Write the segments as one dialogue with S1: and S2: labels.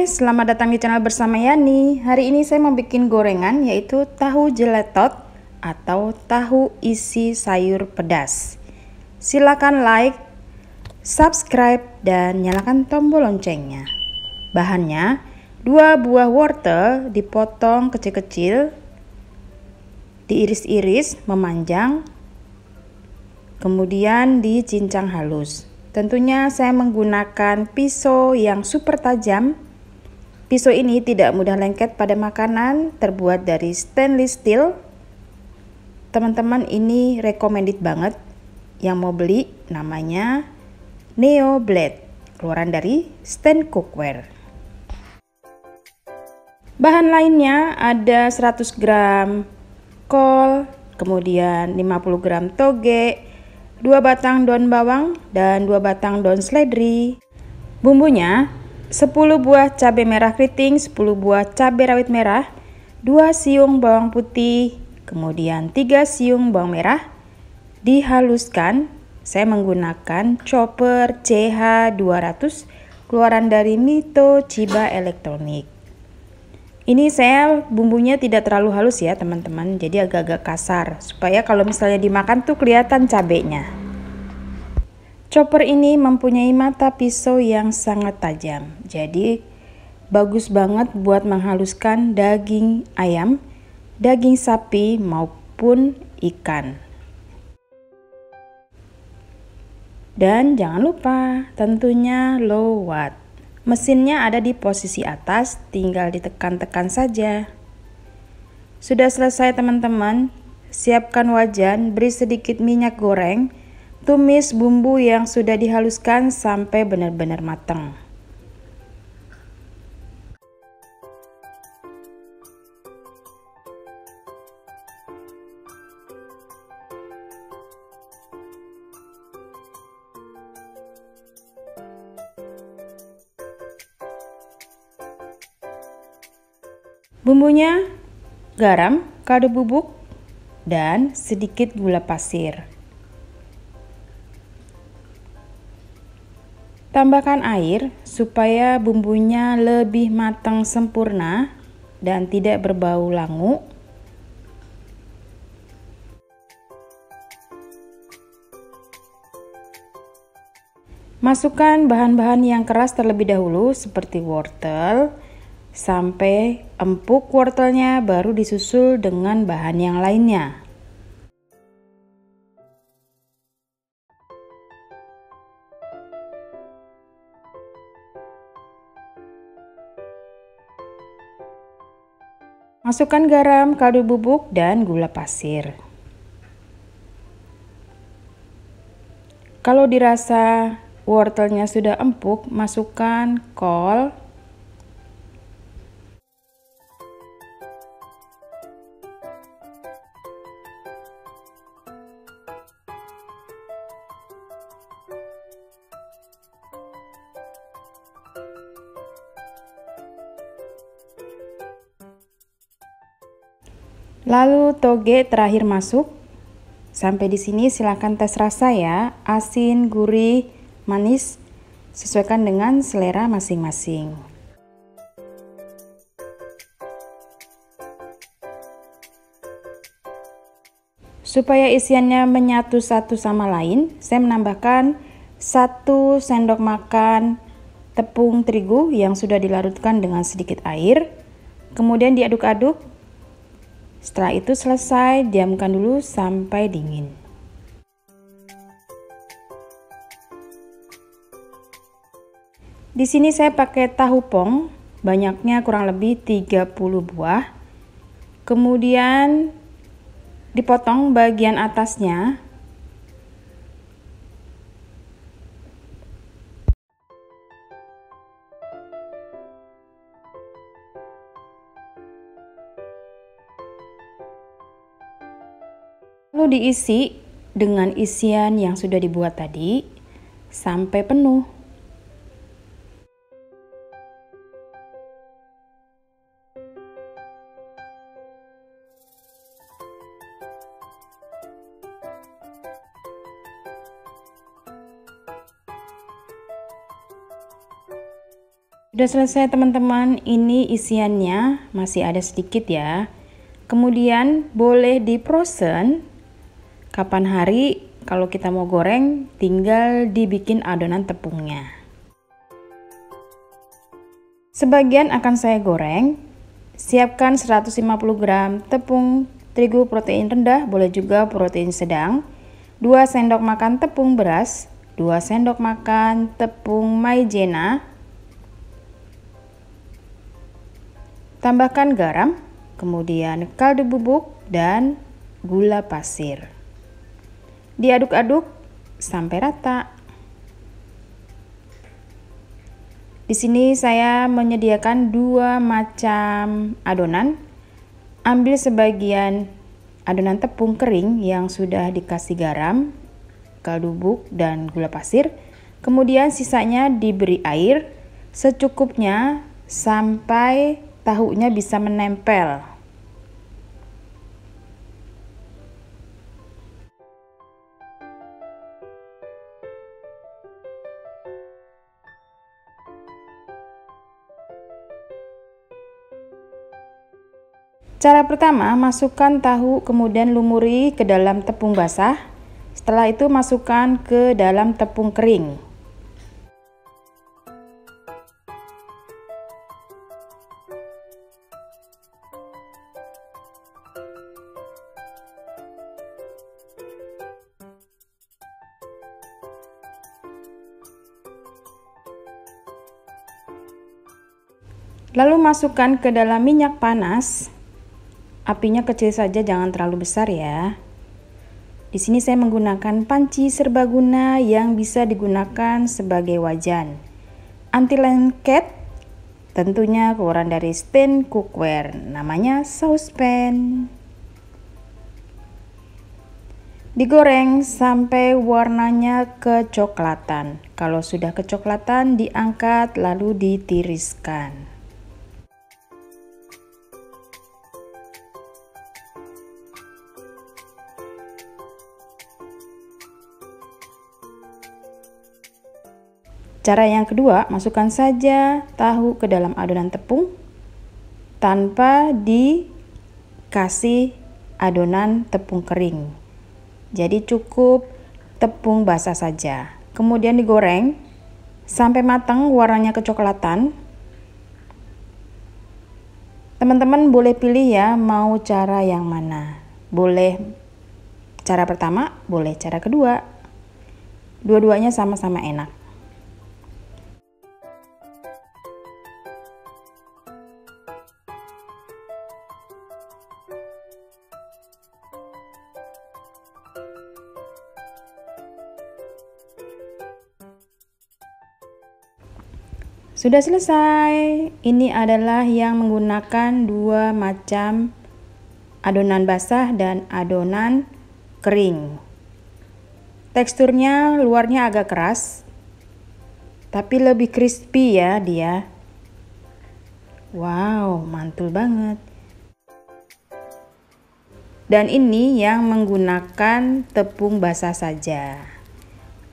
S1: selamat datang di channel bersama Yani. Hari ini saya mau bikin gorengan yaitu tahu jeletot atau tahu isi sayur pedas. Silakan like, subscribe, dan nyalakan tombol loncengnya. Bahannya 2 buah wortel dipotong kecil-kecil, diiris-iris memanjang, kemudian dicincang halus. Tentunya saya menggunakan pisau yang super tajam. Pisau ini tidak mudah lengket pada makanan, terbuat dari stainless steel. Teman-teman, ini recommended banget. Yang mau beli namanya Neo Blade, keluaran dari Stand Cookware. Bahan lainnya ada 100 gram kol, kemudian 50 gram toge, 2 batang daun bawang, dan 2 batang daun seledri. Bumbunya 10 buah cabai merah keriting, 10 buah cabai rawit merah, 2 siung bawang putih, kemudian 3 siung bawang merah. Dihaluskan, saya menggunakan chopper CH200 keluaran dari Mito Chiba Elektronik. Ini saya bumbunya tidak terlalu halus ya teman-teman, jadi agak-agak kasar supaya kalau misalnya dimakan tuh kelihatan cabenya. Chopper ini mempunyai mata pisau yang sangat tajam, jadi bagus banget buat menghaluskan daging ayam, daging sapi maupun ikan. Dan jangan lupa tentunya low watt. Mesinnya ada di posisi atas, tinggal ditekan-tekan saja. Sudah selesai teman-teman, siapkan wajan, beri sedikit minyak goreng, tumis bumbu yang sudah dihaluskan sampai benar-benar matang. Bumbunya garam, kaldu bubuk, dan sedikit gula pasir. Tambahkan air supaya bumbunya lebih matang sempurna dan tidak berbau langu. Masukkan bahan-bahan yang keras terlebih dahulu seperti wortel. Sampai empuk wortelnya, baru disusul dengan bahan yang lainnya. Masukkan garam, kaldu bubuk, dan gula pasir. Kalau dirasa wortelnya sudah empuk, masukkan kol, lalu toge terakhir masuk. Sampai di sini silakan tes rasa ya, asin, gurih, manis, sesuaikan dengan selera masing-masing. Supaya isiannya menyatu satu sama lain, saya menambahkan 1 sendok makan tepung terigu yang sudah dilarutkan dengan sedikit air. Kemudian diaduk-aduk. Setelah itu selesai, diamkan dulu sampai dingin. Di sini saya pakai tahu pong, banyaknya kurang lebih 30 buah. Kemudian dipotong bagian atasnya. Lalu diisi dengan isian yang sudah dibuat tadi sampai penuh. Sudah selesai teman-teman, ini isiannya masih ada sedikit ya. Kemudian boleh di-frozen. Kapan hari kalau kita mau goreng tinggal dibikin adonan tepungnya. Sebagian akan saya goreng. Siapkan 150 gram tepung terigu protein rendah, boleh juga protein sedang, 2 sendok makan tepung beras, 2 sendok makan tepung maizena. Tambahkan garam, kemudian kaldu bubuk dan gula pasir. Diaduk-aduk sampai rata. Di sini saya menyediakan 2 macam adonan. Ambil sebagian adonan tepung kering yang sudah dikasih garam, kaldu bubuk dan gula pasir. Kemudian sisanya diberi air secukupnya sampai tahunya bisa menempel. Cara pertama, masukkan tahu kemudian lumuri ke dalam tepung basah. Setelah itu masukkan ke dalam tepung kering. Lalu masukkan ke dalam minyak panas. Apinya kecil saja, jangan terlalu besar ya. Di sini saya menggunakan panci serbaguna yang bisa digunakan sebagai wajan. Anti lengket, tentunya keluaran dari stand cookware, namanya saucepan. Digoreng sampai warnanya kecoklatan. Kalau sudah kecoklatan, diangkat lalu ditiriskan. Cara yang kedua, masukkan saja tahu ke dalam adonan tepung tanpa dikasih adonan tepung kering. Jadi cukup tepung basah saja. Kemudian digoreng sampai matang, warnanya kecoklatan. Teman-teman boleh pilih ya mau cara yang mana. Boleh cara pertama, boleh cara kedua. Dua-duanya sama-sama enak. Sudah selesai. Ini adalah yang menggunakan 2 macam adonan basah dan adonan kering. Teksturnya luarnya agak keras, tapi lebih crispy ya dia. Wow, mantul banget. Dan ini yang menggunakan tepung basah saja.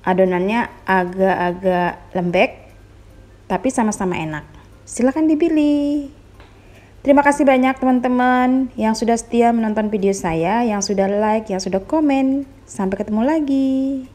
S1: Adonannya agak-agak lembek, tapi sama-sama enak. Silahkan dipilih. Terima kasih banyak teman-teman yang sudah setia menonton video saya, yang sudah like, yang sudah komen. Sampai ketemu lagi.